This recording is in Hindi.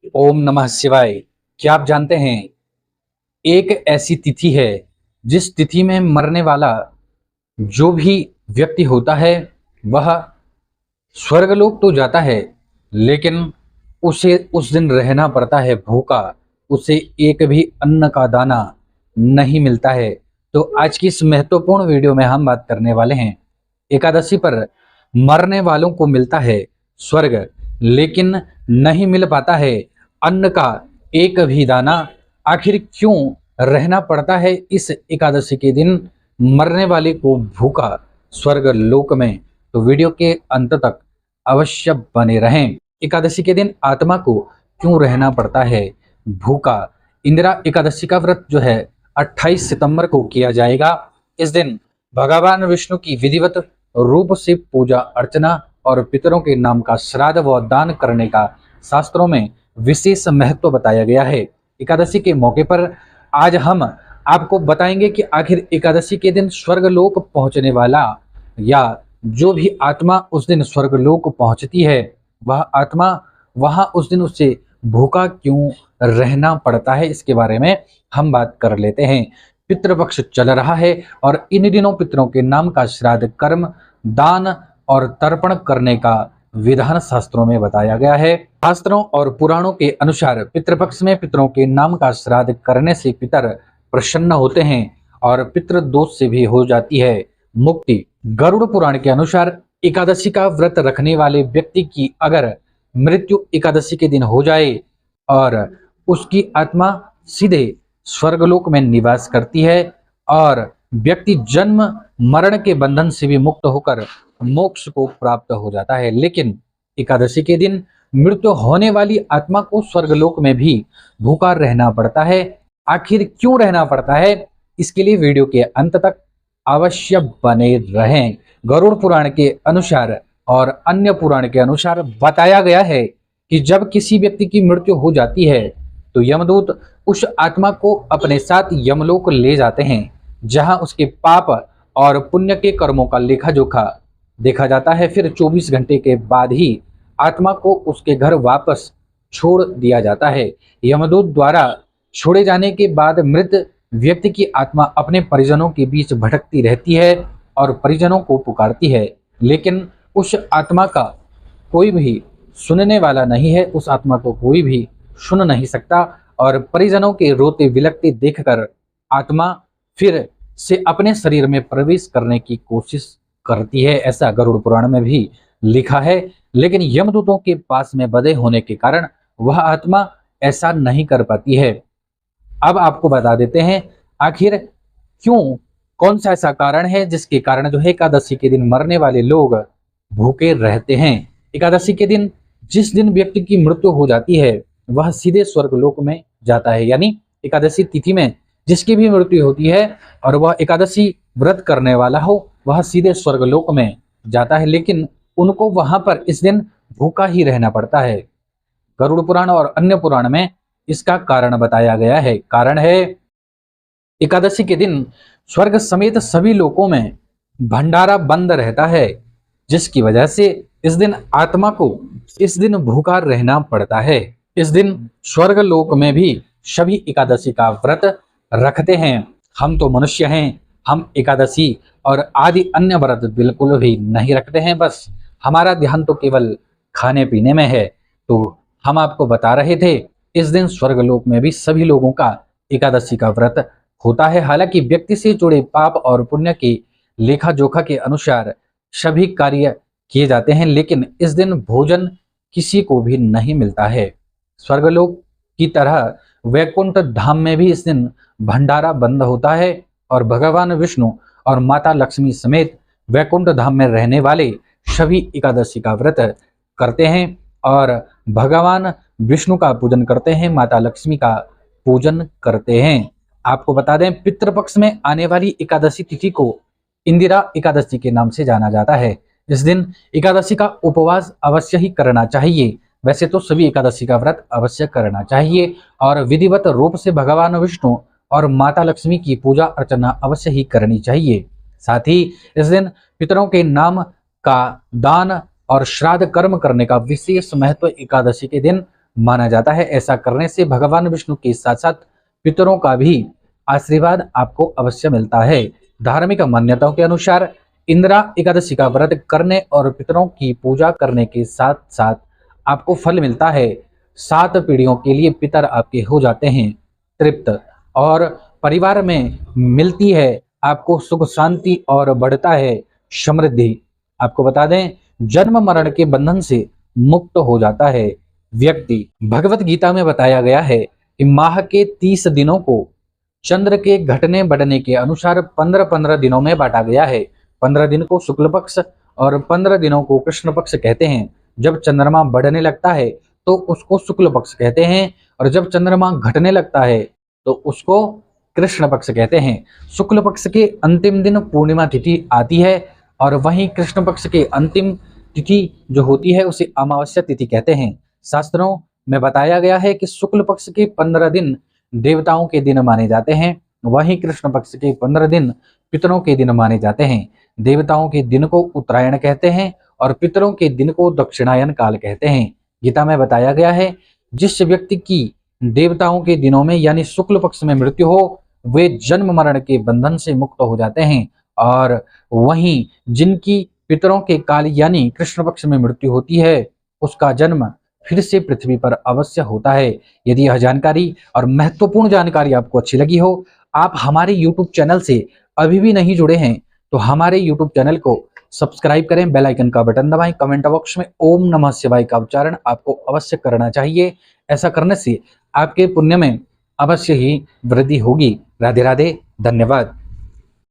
ओम नमः शिवाय। क्या आप जानते हैं, एक ऐसी तिथि है जिस तिथि में मरने वाला जो भी व्यक्ति होता है वह स्वर्गलोक तो जाता है, लेकिन उसे उस दिन रहना पड़ता है भूखा। उसे एक भी अन्न का दाना नहीं मिलता है। तो आज की इस महत्वपूर्ण वीडियो में हम बात करने वाले हैं, एकादशी पर मरने वालों को मिलता है स्वर्ग, लेकिन नहीं मिल पाता है अन्न का एक भी दाना। आखिर क्यों रहना पड़ता है इस एकादशी के दिन मरने वाले को भूखा स्वर्ग लोक में? तो वीडियो के अंत तक अवश्य बने रहें। एकादशी के दिन आत्मा को क्यों रहना पड़ता है भूखा? इंदिरा एकादशी का व्रत जो है 28 सितंबर को किया जाएगा। इस दिन भगवान विष्णु की विधिवत रूप से पूजा अर्चना और पितरों के नाम का श्राद्ध व दान करने का शास्त्रों में विशेष महत्व बताया गया है। एकादशी के मौके पर आज हम आपको बताएंगे कि आखिर एकादशी के दिन स्वर्गलोक पहुंचने वाला या जो भी आत्मा उस दिन स्वर्गलोक पहुंचती है, वह आत्मा वहां उस दिन उससे भूखा क्यों रहना पड़ता है, इसके बारे में हम बात कर लेते हैं। पितृपक्ष चल रहा है और इन दिनों पितरों के नाम का श्राद्ध कर्म, दान और तर्पण करने का विधान शास्त्रों में बताया गया है। शास्त्रों और पुराणों के अनुसार पितृपक्ष में पितरों के नाम का श्राद्ध करने से पितर प्रसन्न होते हैं और पितृ दोष से भी हो जाती है मुक्ति। गरुड़ पुराण के अनुसार एकादशी का व्रत रखने वाले व्यक्ति की अगर मृत्यु एकादशी के दिन हो जाए और उसकी आत्मा सीधे स्वर्गलोक में निवास करती है और व्यक्ति जन्म मरण के बंधन से भी मुक्त होकर मोक्ष को प्राप्त हो जाता है। लेकिन एकादशी के दिन मृत्यु होने वाली आत्मा को स्वर्गलोक में भी भूखा रहना पड़ता है। आखिर क्यों रहना पड़ता है, इसके लिए वीडियो के अंत तक अवश्य बने रहें। गरुड़ पुराण के अनुसार और अन्य पुराण के अनुसार बताया गया है कि जब किसी व्यक्ति की मृत्यु हो जाती है तो यमदूत उस आत्मा को अपने साथ यमलोक ले जाते हैं, जहां उसके पाप और पुण्य के कर्मों का लेखा जोखा देखा जाता है। फिर 24 घंटे के बाद ही आत्मा को उसके घर वापस छोड़ दिया जाता है। यमदूत द्वारा छोड़े जाने के बाद मृत व्यक्ति की आत्मा अपने परिजनों के बीच भटकती रहती है और परिजनों को पुकारती है, लेकिन उस आत्मा का कोई भी सुनने वाला नहीं है। उस आत्मा को कोई भी सुन नहीं सकता और परिजनों के रोते बिलखते देखकर आत्मा फिर से अपने शरीर में प्रवेश करने की कोशिश करती है, ऐसा गरुड़ पुराण में भी लिखा है। लेकिन यमदूतों के पास में बंधे होने के कारण वह आत्मा ऐसा नहीं कर पाती है। अब आपको बता देते हैं आखिर क्यों, कौन सा ऐसा कारण है जिसके कारण जो है एकादशी के दिन मरने वाले लोग भूखे रहते हैं। एकादशी के दिन जिस दिन व्यक्ति की मृत्यु हो जाती है वह सीधे स्वर्गलोक में जाता है। यानी एकादशी तिथि में जिसकी भी मृत्यु होती है और वह एकादशी व्रत करने वाला हो, वह सीधे स्वर्गलोक में जाता है, लेकिन उनको वहां पर इस दिन भूखा ही रहना पड़ता है। गरुड़ पुराण और अन्य पुराण में इसका कारण बताया गया है। कारण है, एकादशी के दिन स्वर्ग समेत सभी लोकों में भंडारा बंद रहता है, जिसकी वजह से इस दिन आत्मा को इस दिन भूखा रहना पड़ता है। इस दिन स्वर्ग लोक में भी सभी एकादशी का व्रत रखते हैं। हम तो मनुष्य हैं, हम एकादशी और आदि अन्य व्रत बिल्कुल भी नहीं रखते हैं। बस हमारा ध्यान तो केवल खाने पीने में है। तो हम आपको बता रहे थे, इस दिन स्वर्गलोक में भी सभी लोगों का एकादशी का व्रत होता है। हालांकि व्यक्ति से जुड़े पाप और पुण्य के लेखा जोखा के अनुसार सभी कार्य किए जाते हैं, लेकिन इस दिन भोजन किसी को भी नहीं मिलता है। स्वर्गलोक की तरह वैकुंठ धाम में भी इस दिन भंडारा बंद होता है और भगवान विष्णु और माता लक्ष्मी समेत वैकुंठ धाम में रहने वाले सभी एकादशी का व्रत करते हैं और भगवान विष्णु का पूजन करते हैं, माता लक्ष्मी का पूजन करते हैं। आपको बता दें, पितृपक्ष में आने वाली एकादशी तिथि को इंदिरा एकादशी के नाम से जाना जाता है। इस दिन एकादशी का उपवास अवश्य ही करना चाहिए। वैसे तो सभी एकादशी का व्रत अवश्य करना चाहिए और विधिवत रूप से भगवान विष्णु और माता लक्ष्मी की पूजा अर्चना अवश्य ही करनी चाहिए। साथ ही इस दिन पितरों के नाम का दान और श्राद्ध कर्म करने का विशेष महत्व एकादशी के दिन माना जाता है। ऐसा करने से भगवान विष्णु के साथ साथ पितरों का भी आशीर्वाद आपको अवश्य मिलता है। धार्मिक मान्यताओं के अनुसार इंदिरा एकादशी का व्रत करने और पितरों की पूजा करने के साथ साथ आपको फल मिलता है। 7 पीढ़ियों के लिए पितर आपके हो जाते हैं तृप्त, और परिवार में मिलती है आपको सुख शांति और बढ़ता है समृद्धि। आपको बता दें, जन्म मरण के बंधन से मुक्त हो जाता है व्यक्ति। भगवत गीता में बताया गया है कि माह के 30 दिनों को चंद्र के घटने बढ़ने के अनुसार 15-15 दिनों में बांटा गया है। 15 दिन को शुक्ल पक्ष और 15 दिनों को कृष्ण पक्ष कहते हैं। जब चंद्रमा बढ़ने लगता है तो उसको शुक्ल पक्ष कहते हैं, और जब चंद्रमा घटने लगता है तो उसको कृष्ण पक्ष कहते हैं। शुक्ल पक्ष के अंतिम दिन पूर्णिमा तिथि आती है, और वहीं कृष्ण पक्ष के अंतिम तिथि जो होती है उसे अमावस्या तिथि कहते हैं। शास्त्रों में बताया गया है कि शुक्ल पक्ष के 15 दिन देवताओं के दिन माने जाते हैं, वहीं कृष्ण पक्ष के 15 दिन पितरों के दिन माने जाते हैं। देवताओं के दिन को उत्तरायण कहते हैं और पितरों के दिन को दक्षिणायन काल कहते हैं। गीता में बताया गया है, जिस व्यक्ति की देवताओं के दिनों में यानी शुक्ल पक्ष में मृत्यु हो, वे जन्म मरण के बंधन से मुक्त हो जाते हैं, और वहीं जिनकी पितरों के काल यानी कृष्ण पक्ष में मृत्यु होती है, उसका जन्म फिर से पृथ्वी पर अवश्य होता है। यदि यह जानकारी और महत्वपूर्ण जानकारी आपको अच्छी लगी हो, आप हमारे YouTube चैनल से अभी भी नहीं जुड़े हैं, तो हमारे YouTube चैनल को सब्सक्राइब करें, बेल आइकन का बटन दबाएं, कमेंट बॉक्स में ओम नमः शिवाय का उच्चारण आपको अवश्य करना चाहिए। ऐसा करने से आपके पुण्य में अवश्य ही वृद्धि होगी। राधे राधे, धन्यवाद।